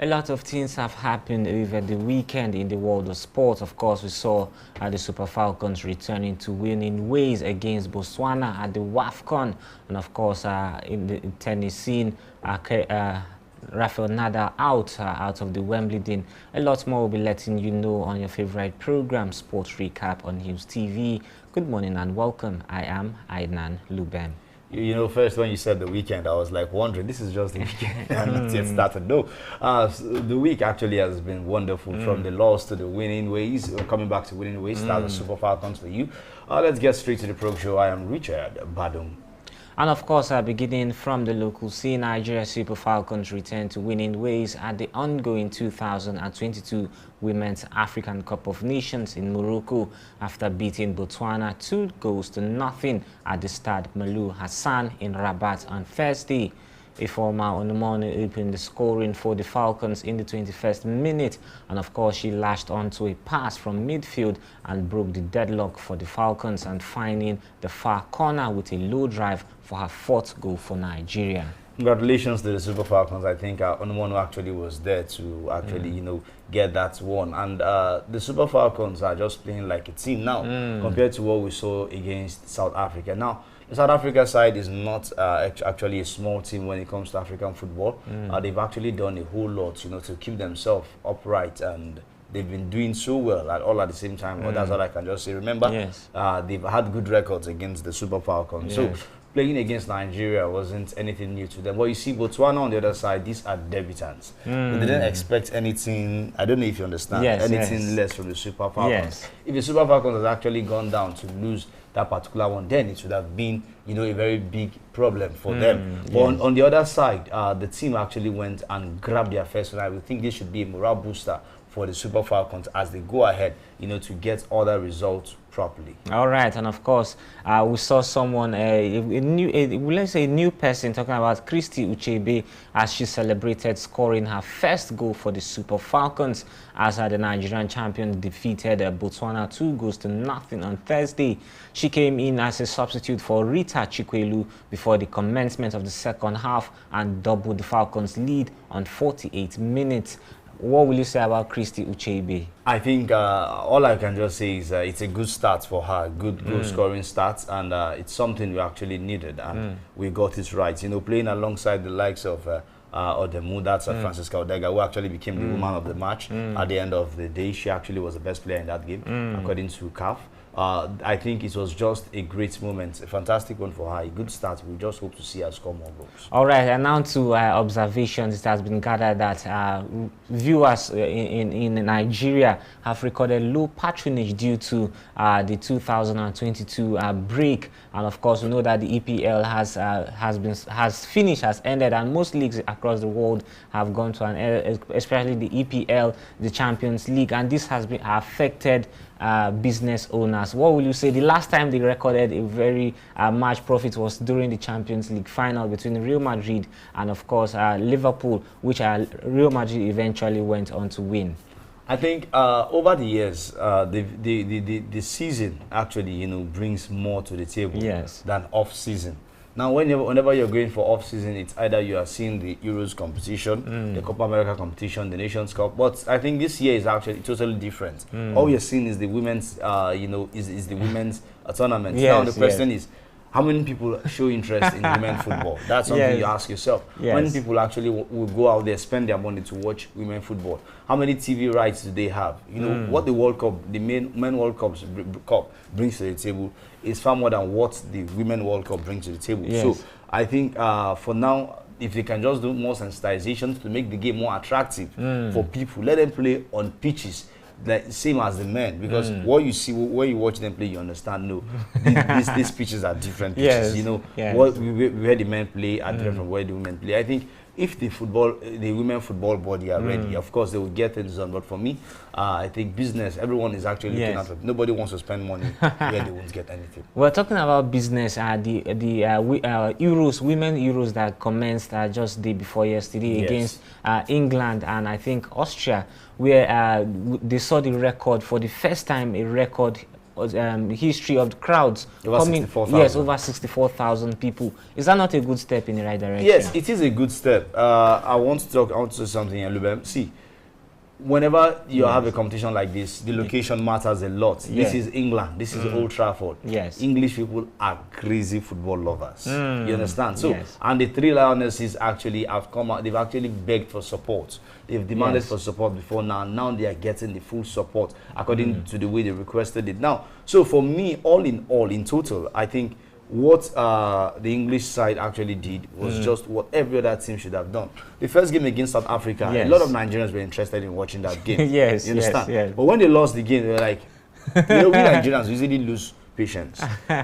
A lot of things have happened over the weekend in the world of sports. Of course, we saw the Super Falcons returning to winning ways against Botswana at the WAFCON. And of course, in the tennis scene, Rafael Nadal out of the Wimbledon. A lot more will be letting you know on your favorite program, Sports Recap on News TV. Good morning and welcome. I am Ainan Lubem. You know, first when you said the weekend, I was like wondering, this is just the weekend and it's yet started. No, the week actually has been wonderful from the loss to the winning ways. Coming back to winning ways, start the Super Falcons for you. Let's get straight to the program show. I am Richard Badum. And of course, beginning from the local scene, Nigeria Super Falcons return to winning ways at the ongoing 2022 Women's African Cup of Nations in Morocco after beating Botswana 2-0 at the Stade Malou Hassan in Rabat on Thursday. Ifeoma Onumonu opened the scoring for the Falcons in the 21st minute, and of course she lashed onto a pass from midfield and broke the deadlock for the Falcons and finding the far corner with a low drive for her fourth goal for Nigeria. Congratulations to the Super Falcons. I think Onumonu actually was there to actually, get that one. And the Super Falcons are just playing like a team now compared to what we saw against South Africa. Now, the South Africa side is not actually a small team when it comes to African football. They've actually done a whole lot, to keep themselves upright, and they've been doing so well all at the same time. But that's all I can just say. Remember, they've had good records against the Super Falcons. So playing against Nigeria wasn't anything new to them. But you see, Botswana on the other side, these are debutants. They didn't expect anything, I don't know if you understand, anything less from the Super Falcons. If the Super Falcons had actually gone down to lose that particular one, then it would have been, a very big problem for them. But on the other side, the team actually went and grabbed their first one. I would think this should be a morale booster for the Super Falcons as they go ahead, to get other results properly. All right, and of course, we saw someone, let's say a new person, talking about Christy Ucheibe as she celebrated scoring her first goal for the Super Falcons as the Nigerian champions defeated Botswana 2-0 on Thursday. She came in as a substitute for Rita Chikwelu before the commencement of the second half and doubled the Falcons' lead on 48 minutes. What will you say about Christy Ucheibe? I think all I can just say is it's a good start for her, good goal-scoring start, and it's something we actually needed, and we got it right. Playing alongside the likes of Odemu, that's Francisca Odega, who actually became the woman of the match at the end of the day. She actually was the best player in that game, according to CAF. I think it was just a great moment, a fantastic one for her, a good start. We just hope to see her score more goals. All right, and now to observations. It has been gathered that viewers in Nigeria have recorded low patronage due to the 2022 break, and of course we know that the EPL has ended, and most leagues across the world have gone to an end, especially the EPL, the Champions League, and this has been affected business owners. What will you say? The last time they recorded a very much profit was during the Champions League final between Real Madrid and of course Liverpool, which Real Madrid eventually went on to win. I think over the years, the season actually brings more to the table than off season. Now, whenever you're going for off-season, it's either you are seeing the Euros competition, the Copa America competition, the Nations Cup. But I think this year is actually totally different. All you're seeing is the women's, is the women's tournament. Now the question is, how many people show interest in women's football? That's something you ask yourself. How many people actually will go out there, spend their money to watch women's football? How many TV rights do they have? What the World Cup, the Men World Cup brings to the table is far more than what the Women World Cup brings to the table. So I think for now, if they can just do more sensitizations to make the game more attractive for people, let them play on pitches like same as the men, because what you see when you watch them play, you understand. No, these pitches are different pitches. What where the men play are different from where the women play. I think if the women football body are ready, of course they will get things done. But for me, I think business, everyone is actually looking at it. Nobody wants to spend money where they won't get anything. We're talking about business. The Euros, women Euros that commenced just the day before yesterday against England and I think Austria, where they saw the record for the first time, a record history of the crowds coming. Yes, over 64,000 people. Is that not a good step in the right direction? Yes, it is a good step. I want to say something, Lubem. See, whenever you have a competition like this, the location matters a lot. This is England. This is Old Trafford. Yes. English people are crazy football lovers. You understand? So, and the three Lionesses actually have come out. They've actually begged for support. They've demanded for support before now. Now they are getting the full support according to the way they requested it. Now, so for me, all, in total, I think what the English side actually did was just what every other team should have done. The first game against South Africa, a lot of Nigerians were interested in watching that game. Yes, you understand? Yes. But when they lost the game, they were like, we Nigerians usually lose patience.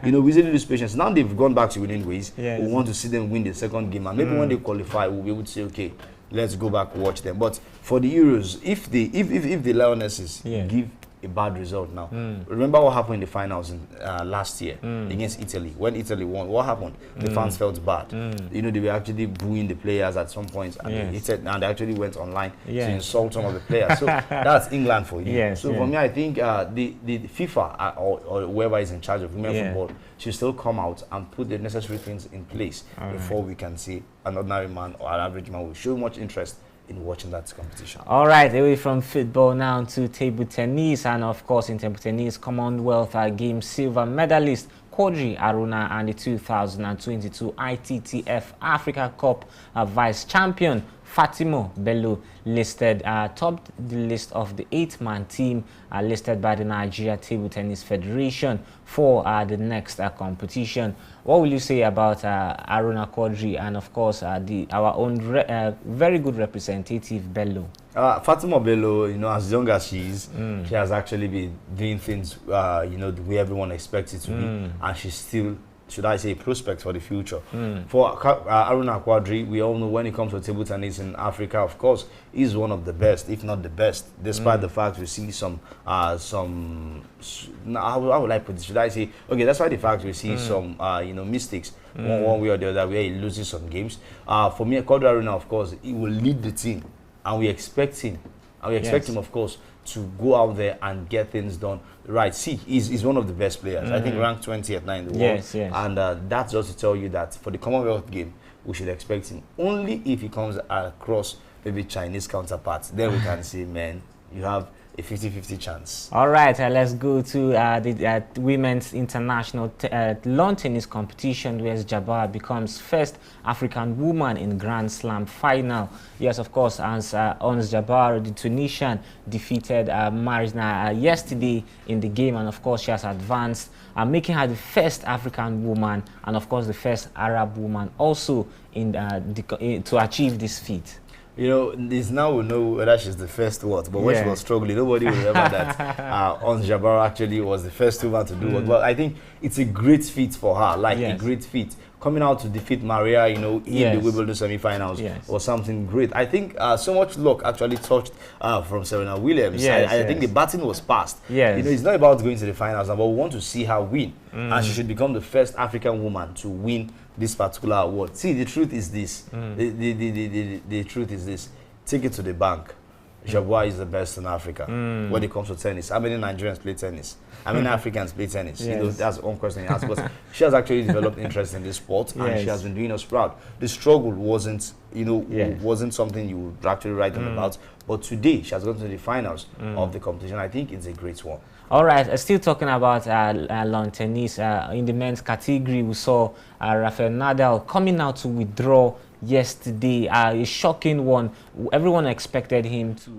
We usually lose patience. Now they've gone back to winning ways. We want to see them win the second game, and maybe when they qualify, we'll be able to say, okay, let's go back and watch them. But for the Euros, if the Lionesses give a bad result now. Remember what happened in the finals last year against Italy. When Italy won, what happened? The fans felt bad. They were actually booing the players at some point, and they actually went online to insult some of the players. So that's England for you. For me, I think the FIFA or whoever is in charge of women football should still come out and put the necessary things in place before we can see an ordinary man or an average man will show much interest in watching that competition. All right, away from football now to table tennis, and of course in table tennis, Commonwealth Games silver medalist Quadri Haruna and the 2022 ITTF Africa Cup vice champion Fatima Bello topped the list of the 8-man team listed by the Nigeria Table Tennis Federation for the next competition. What will you say about Haruna Quadri and of course our own very good representative Bello? Fatima Bello, as young as she is, she has actually been doing things, the way everyone expects it to be, and she's still, should I say, a prospect for the future. For Haruna Quadri, we all know when it comes to table tennis in Africa, of course, he's one of the best, if not the best, despite the fact we see some how would I put it? Should I say, okay, that's why the fact we see some, mistakes, one way or the other, where he loses some games. For me, Quadri Haruna, of course, he will lead the team, and we expect him, him, of course, to go out there and get things done right. See, he's one of the best players. I think ranked 20th now in the world. And that's just to tell you that for the Commonwealth game, we should expect him. Only if he comes across maybe Chinese counterparts, then we can say, man, you have a 50-50 chance. All right, let's go to the women's international lawn tennis competition, where Jabbar becomes first African woman in Grand Slam final. Yes, of course, as Ons Jabbar, the Tunisian, defeated Marina yesterday in the game, and of course she has advanced, making her the first African woman and of course the first Arab woman also in to achieve this feat. This now we know whether she's the first what, but when she was struggling, nobody will remember that Ons Jabbar actually was the first woman to do it. But I think it's a great feat for her, a great feat. Coming out to defeat Maria, in the Wimbledon semi-finals was something great. I think so much luck actually touched from Serena Williams. I think the baton was passed. It's not about going to the finals, but we want to see her win. And she should become the first African woman to win this particular award. See, the truth is this. The truth is this. Take it to the bank. Jabbar is the best in Africa when it comes to tennis. How many Nigerians play tennis? How many Africans play tennis? That's one question you ask. But she has actually developed interest in this sport, and she has been doing us proud. The struggle wasn't, wasn't something you would actually write them about. But today, she has gone to the finals of the competition. I think it's a great one. All right, still talking about lawn tennis. In the men's category, we saw Rafael Nadal coming out to withdraw yesterday. A shocking one. Everyone expected him to